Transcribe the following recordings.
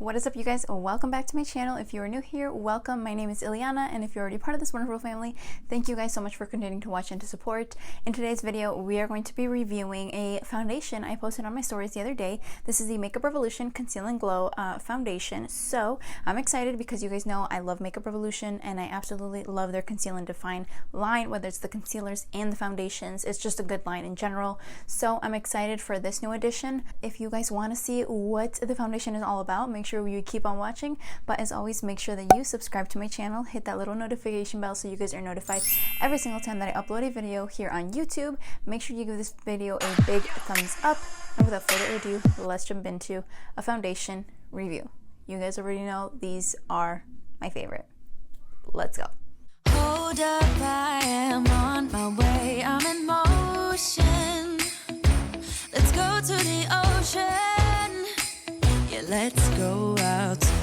What is up, you guys? Welcome back to my channel. If you are new here, welcome. My name is ILIANA, and if you're already part of this wonderful family, thank you guys so much for continuing to watch and to support. In today's video, we are going to be reviewing a foundation I posted on my stories the other day. This is the Makeup Revolution Conceal and Glow foundation. So I'm excited because you guys know I love Makeup Revolution, and I absolutely love their Conceal and Define line, whether it's the concealers and the foundations. It's just a good line in general. So I'm excited for this new addition. If you guys want to see what the foundation is all about, make sure you keep on watching, but as always, make sure that you subscribe to my channel, hit that little notification bell so you guys are notified every single time that I upload a video here on YouTube. Make sure you give this video a big thumbs up, and without further ado, let's jump into a foundation review. You guys already know these are my favorite. Let's go. Hold up, I am on my way, I'm in motion. Let's go to the ocean. Yeah, let's go outside.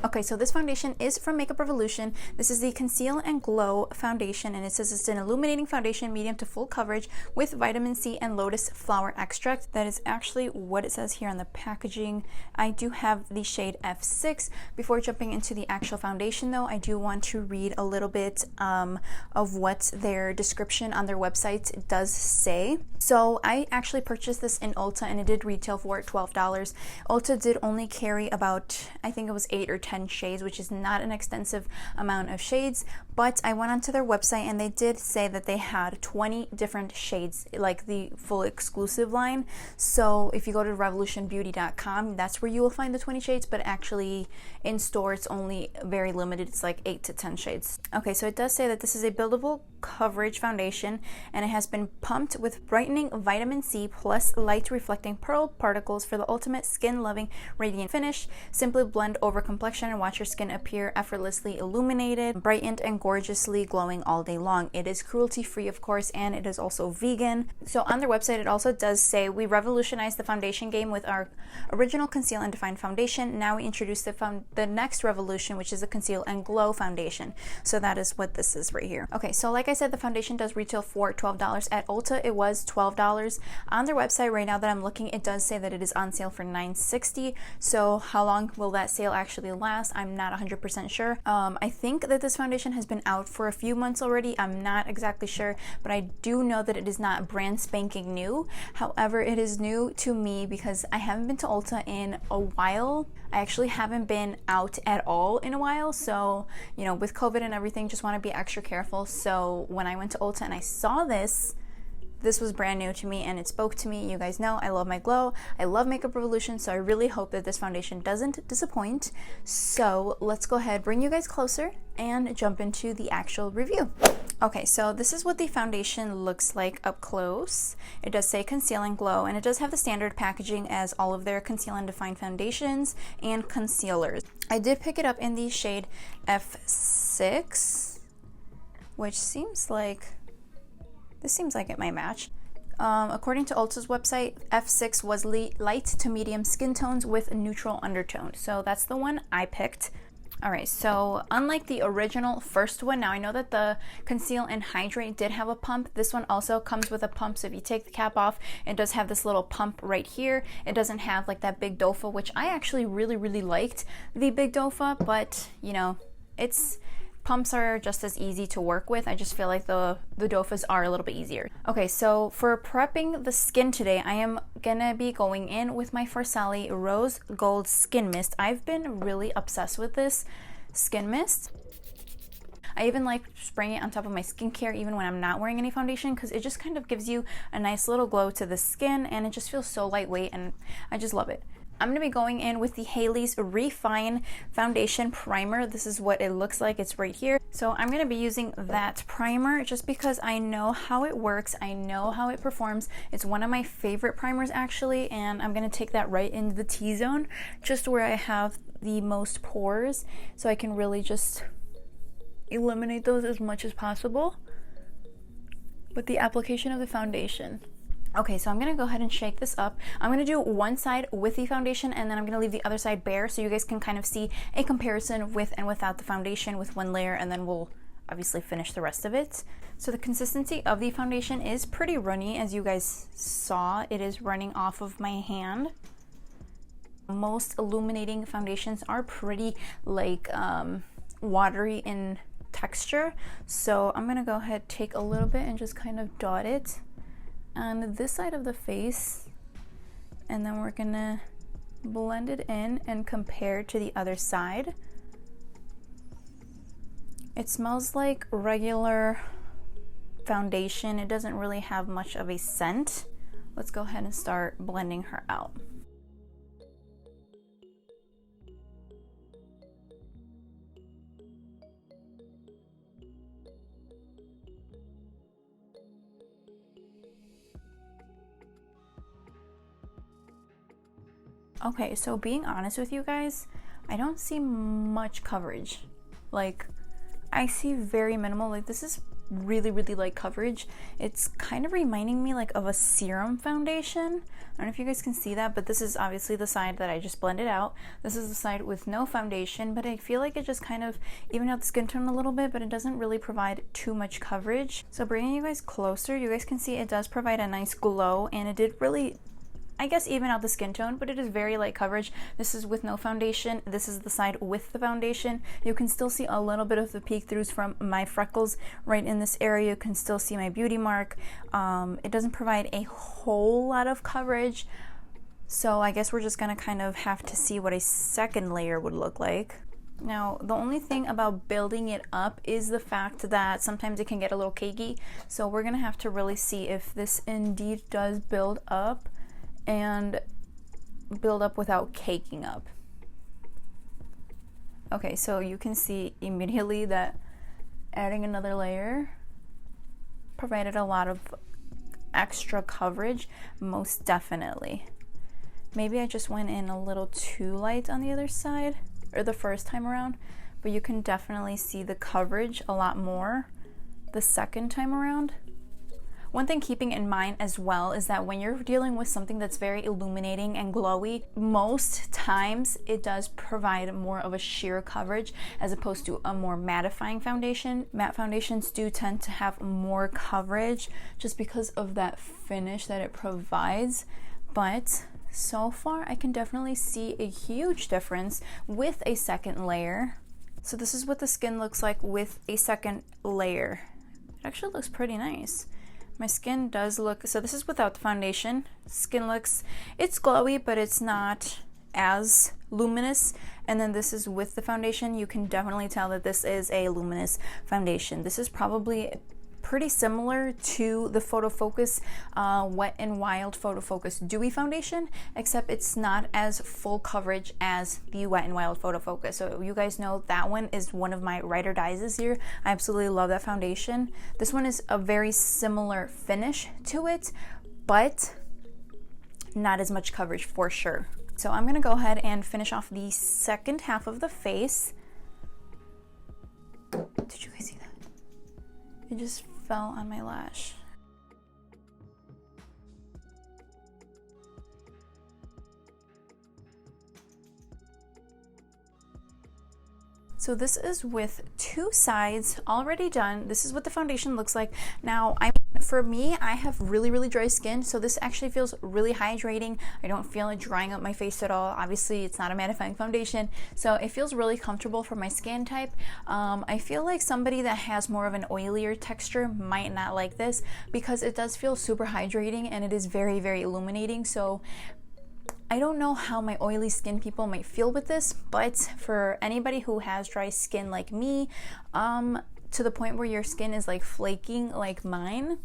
Okay, so this foundation is from Makeup Revolution. This is the Conceal and Glow foundation, and it says it's an illuminating foundation, medium to full coverage with vitamin C and lotus flower extract. That is actually what it says here on the packaging. I do have the shade F6. Before jumping into the actual foundation though, I do want to read a little bit of what their description on their website does say. So I actually purchased this in Ulta, and it did retail for $12. Ulta did only carry about, I think it was 8 or 10 shades, which is not an extensive amount of shades, but I went onto their website and they did say that they had 20 different shades, like the full exclusive line. So if you go to revolutionbeauty.com, that's where you will find the 20 shades, but actually in store it's only very limited. It's like 8 to 10 shades. Okay, so it does say that this is a buildable coverage foundation, and it has been pumped with brightening vitamin C plus light reflecting pearl particles for the ultimate skin loving radiant finish. Simply blend over complexion and watch your skin appear effortlessly illuminated, brightened, and gorgeously glowing all day long. It is cruelty free, of course, and it is also vegan. So on their website it also does say, we revolutionized the foundation game with our original Conceal and Define foundation. Now we introduce the next revolution, which is the Conceal and Glow foundation. So that is what this is right here. Okay, so like I said, the foundation does retail for $12. At Ulta it was $12. On their website right now that I'm looking, it does say that it is on sale for $9.60. So how long will that sale actually last? I'm not 100% sure. I think that this foundation has been out for a few months already. I'm not exactly sure, but I do know that it is not brand spanking new. However, it is new to me because I haven't been to Ulta in a while. I actually haven't been out at all in a while, so you know, with COVID and everything, just want to be extra careful. So when I went to Ulta and I saw this was brand new to me and it spoke to me. You guys know I love my glow, I love Makeup Revolution, so I really hope that this foundation doesn't disappoint. So let's go ahead, bring you guys closer, and jump into the actual review. Okay, so this is what the foundation looks like up close. It does say Conceal and Glow, and it does have the standard packaging as all of their Conceal and Define foundations and concealers. I did pick it up in the shade F6, which seems like it might match. According to Ulta's website, F6 was light to medium skin tones with a neutral undertone. So that's the one I picked. Alright, so unlike the original first one, now I know that the Conceal and Hydrate did have a pump. This one also comes with a pump, so if you take the cap off, it does have this little pump right here. It doesn't have like that big dofa, which I actually really liked the big dofa, but you know, pumps are just as easy to work with. I just feel like the dofas are a little bit easier. Okay, so for prepping the skin today, I am gonna be going in with my Farsali Rose Gold Skin Mist. I've been really obsessed with this skin mist. I even like spraying it on top of my skincare even when I'm not wearing any foundation, because it just kind of gives you a nice little glow to the skin, and it just feels so lightweight, and I just love it. I'm going to be going in with the Haley's Refine Foundation Primer. This is what it looks like. It's right here. So I'm going to be using that primer just because I know how it works. I know how it performs. It's one of my favorite primers actually, and I'm going to take that right into the T-zone, just where I have the most pores, so I can really just eliminate those as much as possible with the application of the foundation. Okay, so I'm gonna go ahead and shake this up. I'm gonna do one side with the foundation, and then I'm gonna leave the other side bare so you guys can kind of see a comparison with and without the foundation with one layer, and then we'll obviously finish the rest of it. So the consistency of the foundation is pretty runny, as you guys saw. It is running off of my hand. Most illuminating foundations are pretty like watery in texture, so I'm gonna go ahead, take a little bit and just kind of dot it on this side of the face, and then we're gonna blend it in and compare to the other side. It smells like regular foundation. It doesn't really have much of a scent. Let's go ahead and start blending her out. Okay, so being honest with you guys, I don't see much coverage. Like, I see very minimal. Like, this is really light coverage. It's kind of reminding me like of a serum foundation. I don't know if you guys can see that, but this is obviously the side that I just blended out. This is the side with no foundation, but I feel like it just kind of evened out the skin tone a little bit, but it doesn't really provide too much coverage. So bringing you guys closer, you guys can see it does provide a nice glow, and it did really, I guess, even out the skin tone, but it is very light coverage. This is with no foundation. This is the side with the foundation. You can still see a little bit of the peek throughs from my freckles right in this area. You can still see my beauty mark. It doesn't provide a whole lot of coverage, so I guess we're just gonna kind of have to see what a second layer would look like. Now, the only thing about building it up is the fact that sometimes it can get a little cakey, so we're gonna have to really see if this indeed does build up and build up without caking up. Okay, so you can see immediately that adding another layer provided a lot of extra coverage, most definitely. Maybe I just went in a little too light on the other side, or the first time around, but you can definitely see the coverage a lot more the second time around. One thing keeping in mind as well is that when you're dealing with something that's very illuminating and glowy, most times it does provide more of a sheer coverage as opposed to a more mattifying foundation. Matte foundations do tend to have more coverage just because of that finish that it provides, but so far I can definitely see a huge difference with a second layer. So this is what the skin looks like with a second layer. It actually looks pretty nice. My skin does look, so this is without the foundation. Skin looks, it's glowy, but it's not as luminous. And then this is with the foundation. You can definitely tell that this is a luminous foundation. This is probably pretty similar to the Photo Focus Wet n Wild Photo Focus Dewy Foundation, except it's not as full coverage as the Wet n Wild Photo Focus. So you guys know that one is one of my ride or dies this year. I absolutely love that foundation. This one is a very similar finish to it, but not as much coverage for sure. So I'm gonna go ahead and finish off the second half of the face. Did you guys see that? It just fell on my lash. So this is with two sides already done. This is what the foundation looks like. Now, for me, I have really dry skin, so this actually feels really hydrating. I don't feel it drying up my face at all. Obviously, it's not a mattifying foundation, so it feels really comfortable for my skin type. I feel like somebody that has more of an oilier texture might not like this because it does feel super hydrating and it is very illuminating. So I don't know how my oily skin people might feel with this, but for anybody who has dry skin like me, to the point where your skin is like flaking like mine,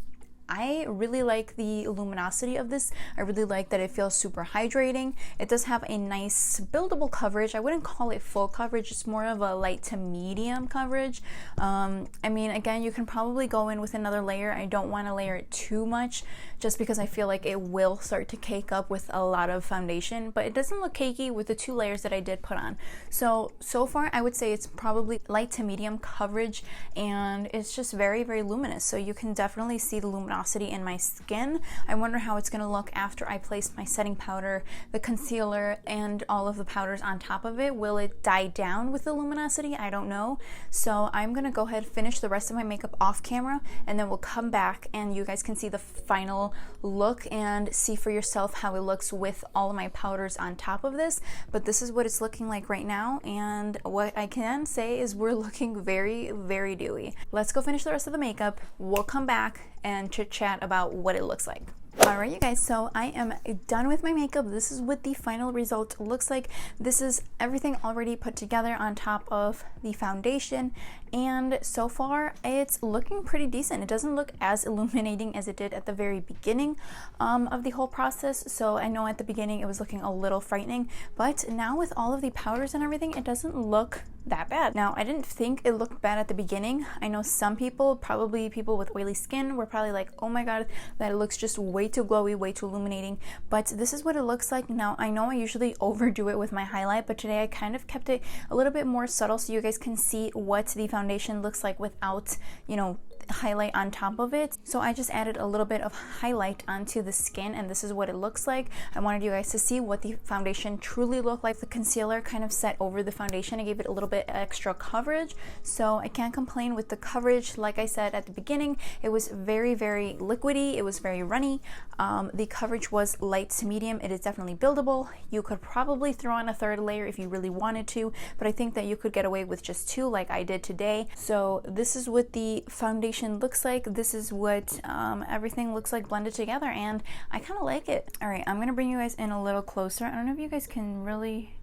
I really like the luminosity of this. I really like that it feels super hydrating. It does have a nice buildable coverage. I wouldn't call it full coverage. It's more of a light to medium coverage. I mean, again, you can probably go in with another layer. I don't want to layer it too much just because I feel like it will start to cake up with a lot of foundation, but it doesn't look cakey with the two layers that I did put on. So far I would say it's probably light to medium coverage, and it's just very luminous. So you can definitely see the luminosity luminosity in my skin. I wonder how it's going to look after I place my setting powder, the concealer, and all of the powders on top of it. Will it die down with the luminosity? I don't know. So I'm going to go ahead, finish the rest of my makeup off camera, and then we'll come back and you guys can see the final look and see for yourself how it looks with all of my powders on top of this. But this is what it's looking like right now, and what I can say is we're looking very, very dewy. Let's go finish the rest of the makeup. We'll come back and chit chat about what it looks like. Alright you guys, so I am done with my makeup. This is what the final result looks like. This is everything already put together on top of the foundation, and so far it's looking pretty decent. It doesn't look as illuminating as it did at the very beginning of the whole process. So I know at the beginning it was looking a little frightening, but now with all of the powders and everything, it doesn't look that bad. Now, I didn't think it looked bad at the beginning. I know some people, probably people with oily skin, were probably like, oh my god, that it looks just way too glowy, way too illuminating. But this is what it looks like. Now, I know I usually overdo it with my highlight, but today I kind of kept it a little bit more subtle so you guys can see what the foundation looks like without, you know, highlight on top of it. So I just added a little bit of highlight onto the skin, and this is what it looks like. I wanted you guys to see what the foundation truly looked like. The concealer kind of set over the foundation. I gave it a little bit extra coverage, so I can't complain with the coverage. Like I said at the beginning, it was very, very liquidy. It was very runny. The coverage was light to medium. It is definitely buildable. You could probably throw on a third layer if you really wanted to, but I think that you could get away with just two like I did today. So this is what the foundation looks like. This is what everything looks like blended together, and I kind of like it. All right, I'm gonna bring you guys in a little closer. I don't know if you guys can really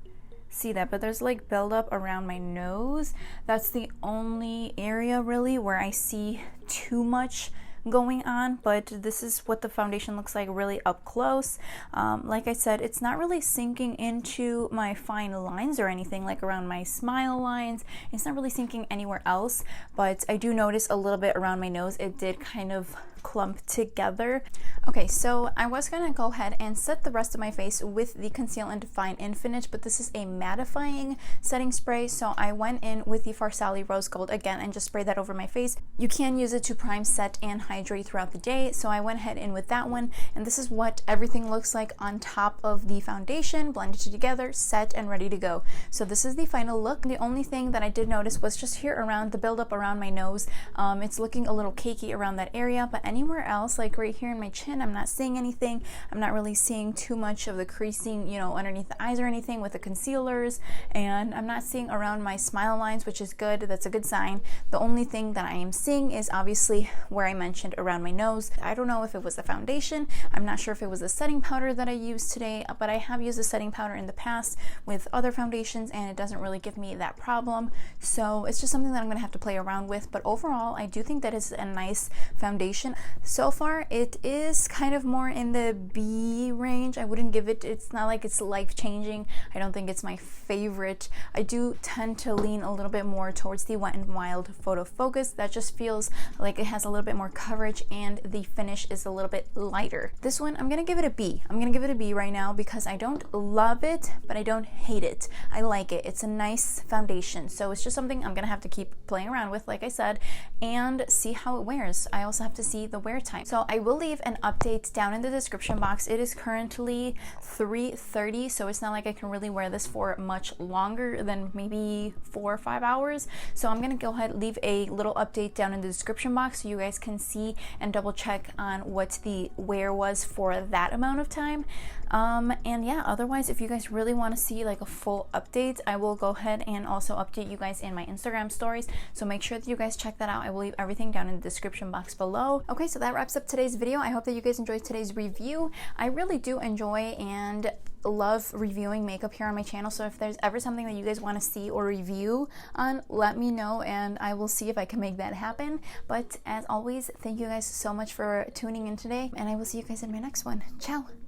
see that, but there's like buildup around my nose. That's the only area really where I see too much going on, but this is what the foundation looks like really up close. Like I said, it's not really sinking into my fine lines or anything, like around my smile lines. It's not really sinking anywhere else, but I do notice a little bit around my nose. It did kind of clump together. Okay, so I was gonna go ahead and set the rest of my face with the Conceal and Define Infinite, but this is a mattifying setting spray, so I went in with the Farsali Rose Gold again and just sprayed that over my face. You can use it to prime, set, and hydrate throughout the day, so I went ahead in with that one, and this is what everything looks like on top of the foundation, blended together, set, and ready to go. So this is the final look. The only thing that I did notice was just here around the buildup around my nose. It's looking a little cakey around that area, but anywhere else, like right here in my chin, I'm not seeing anything. I'm not really seeing too much of the creasing, you know, underneath the eyes or anything with the concealers, and I'm not seeing around my smile lines, which is good. That's a good sign. The only thing that I am seeing is obviously where I mentioned around my nose. I don't know if it was the foundation. I'm not sure if it was the setting powder that I used today, but I have used a setting powder in the past with other foundations, and it doesn't really give me that problem. So it's just something that I'm gonna have to play around with. But overall, I do think that it's a nice foundation. So far, it is kind of more in the B range. I wouldn't give it, it's not like it's life-changing. I don't think it's my favorite. I do tend to lean a little bit more towards the Wet n Wild Photo Focus. That just feels like it has a little bit more coverage and the finish is a little bit lighter. This one, I'm gonna give it a B. I'm gonna give it a B right now because I don't love it, but I don't hate it. I like it. It's a nice foundation. So it's just something I'm gonna have to keep playing around with, like I said, and see how it wears. I also have to see the wear time. So I will leave an update down in the description box. It is currently 3:30, so it's not like I can really wear this for much longer than maybe 4 or 5 hours. So I'm gonna go ahead and leave a little update down in the description box so you guys can see and double check on what the wear was for that amount of time. And yeah, otherwise, if you guys really want to see like a full update, I will go ahead and also update you guys in my Instagram stories. So make sure that you guys check that out. I will leave everything down in the description box below. Okay, so that wraps up today's video. I hope that you guys enjoyed today's review. I really do enjoy and love reviewing makeup here on my channel, so if there's ever something that you guys want to see or review on, let me know and I will see if I can make that happen. But as always, thank you guys so much for tuning in today, and I will see you guys in my next one. Ciao.